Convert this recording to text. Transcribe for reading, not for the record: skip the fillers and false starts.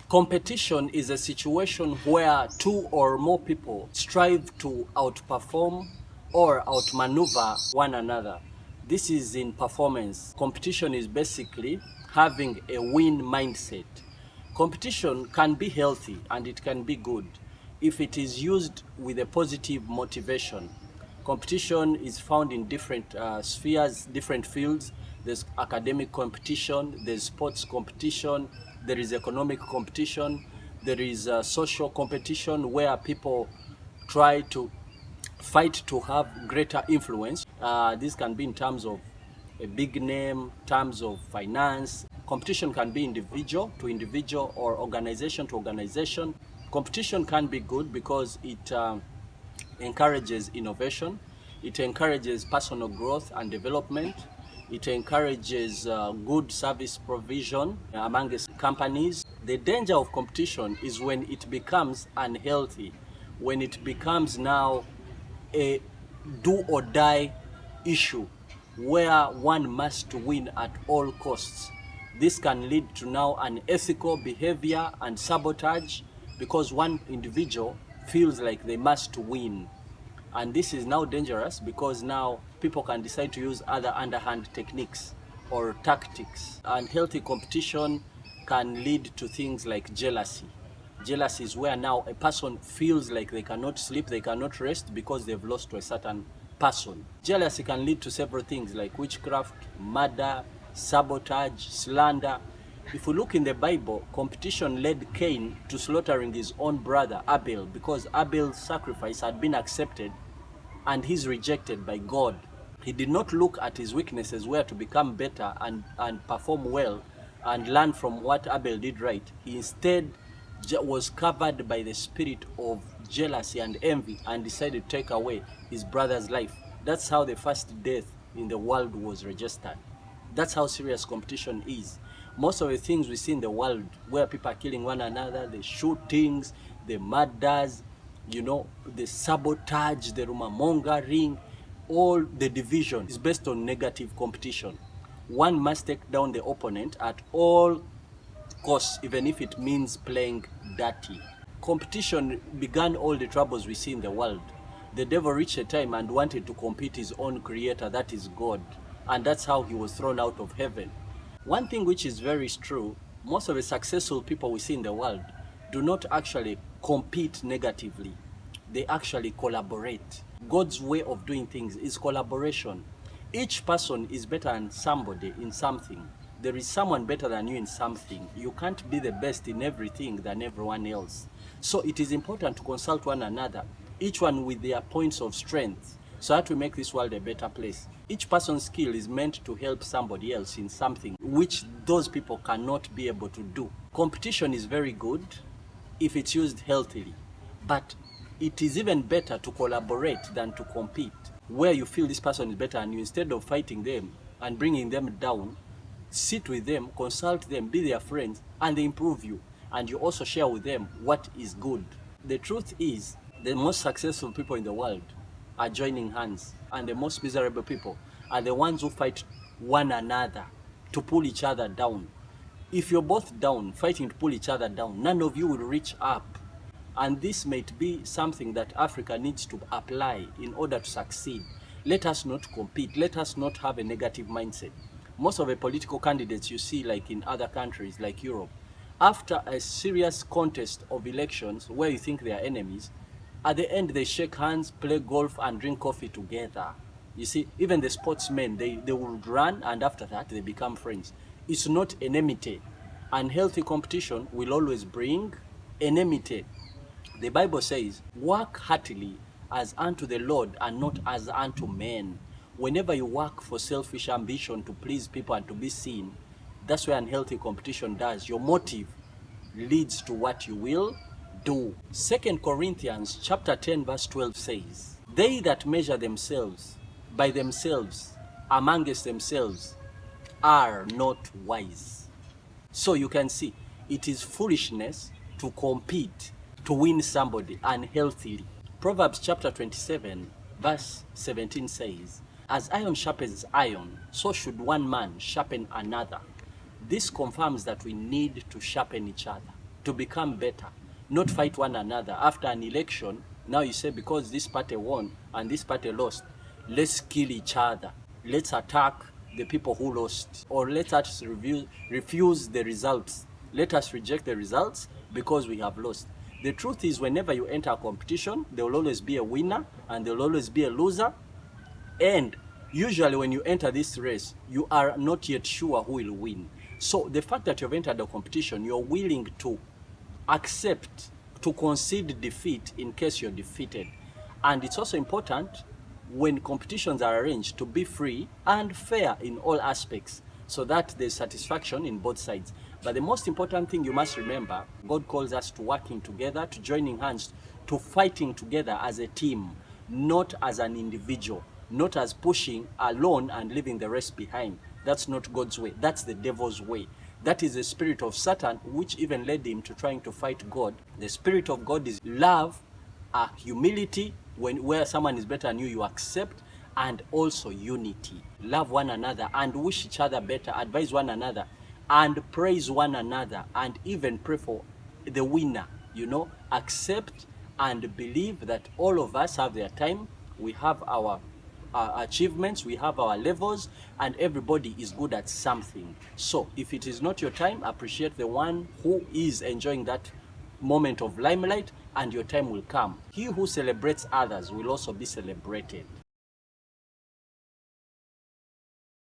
Competition is a situation where two or more people strive to outperform or outmaneuver one another. This is in performance. Competition is basically having a win mindset. Competition can be healthy and it can be good if it is used with a positive motivation. Competition is found in different spheres, different fields. There's academic competition, there's sports competition, there is economic competition, there is social competition where people try to fight to have greater influence. This can be in terms of a big name, terms of finance. Competition can be individual to individual or organization to organization. Competition can be good because it encourages innovation, it encourages personal growth and development, it encourages good service provision among companies. The danger of competition is when it becomes unhealthy, when it becomes now a do or die issue where one must win at all costs. This can lead to now unethical behavior and sabotage because one individual feels like they must win. And this is now dangerous because now people can decide to use other underhand techniques or tactics. Unhealthy competition can lead to things like jealousy. Jealousy is where now a person feels like they cannot sleep, they cannot rest because they've lost to a certain person. Jealousy can lead to several things like witchcraft, murder, sabotage, slander. If we look in the Bible, competition led Cain to slaughtering his own brother Abel because Abel's sacrifice had been accepted and he's rejected by God. He did not look at his weaknesses where to become better and perform well and learn from what Abel did right. He instead was covered by the spirit of jealousy and envy and decided to take away his brother's life. That's how the first death in the world was registered. That's how serious competition is. Most of the things we see in the world where people are killing one another, the shootings, the murders, the sabotage, the rumor mongering, all the division is based on negative competition. One must take down the opponent at all course, even if it means playing dirty. Competition began all the troubles we see in the world. The devil reached a time and wanted to compete his own creator, that is God. And that's how he was thrown out of heaven. One thing which is very true, most of the successful people we see in the world do not actually compete negatively. They actually collaborate. God's way of doing things is collaboration. Each person is better than somebody in something. There is someone better than you in something. You can't be the best in everything than everyone else. So it is important to consult one another, each one with their points of strength, so that we make this world a better place. Each person's skill is meant to help somebody else in something which those people cannot be able to do. Competition is very good if it's used healthily, but it is even better to collaborate than to compete, where you feel this person is better and you, instead of fighting them and bringing them down, sit with them, consult them, be their friends, and they improve you. And you also share with them what is good. The truth is, the most successful people in the world are joining hands, and the most miserable people are the ones who fight one another to pull each other down. If you're both down, fighting to pull each other down, none of you will reach up. And this might be something that Africa needs to apply in order to succeed. Let us not compete. Let us not have a negative mindset. Most of the political candidates you see, like in other countries like Europe, after a serious contest of elections where you think they are enemies, at the end they shake hands, play golf, and drink coffee together. You see, even the sportsmen, they will run, and after that they become friends. It's not enmity. Unhealthy competition will always bring enmity. The Bible says, work heartily as unto the Lord and not as unto men. Whenever you work for selfish ambition to please people and to be seen, that's where unhealthy competition does. Your motive leads to what you will do. 2 Corinthians chapter 10 verse 12 says, they that measure themselves by themselves amongst themselves are not wise. So you can see, it is foolishness to compete to win somebody unhealthily. Proverbs chapter 27 verse 17 says, as iron sharpens iron, so should one man sharpen another. This confirms that we need to sharpen each other. to become better, not fight one another. After an election, now you say because this party won and this party lost, let's kill each other. Let's attack the people who lost, or let us refuse the results. Let us reject the results because we have lost. The truth is, whenever you enter a competition, there will always be a winner and there will always be a loser. And usually when you enter this race, you are not yet sure who will win. So the fact that you've entered the competition, you're willing to accept, to concede defeat in case you're defeated. And it's also important when competitions are arranged to be free and fair in all aspects, so that there's satisfaction in both sides. But the most important thing you must remember, God calls us to working together, to joining hands, to fighting together as a team, not as an individual, not as pushing alone and leaving the rest behind. That's not God's way. That's the devil's way. That is the spirit of Satan, which even led him to trying to fight God. The spirit of God is love, humility, where someone is better than you, you accept, and also unity. Love one another and wish each other better, advise one another, and praise one another, and even pray for the winner. Accept and believe that all of us have their time. We have our achievements, we have our levels, and everybody is good at something. So if it is not your time, appreciate the one who is enjoying that moment of limelight, and your time will come. He who celebrates others will also be celebrated.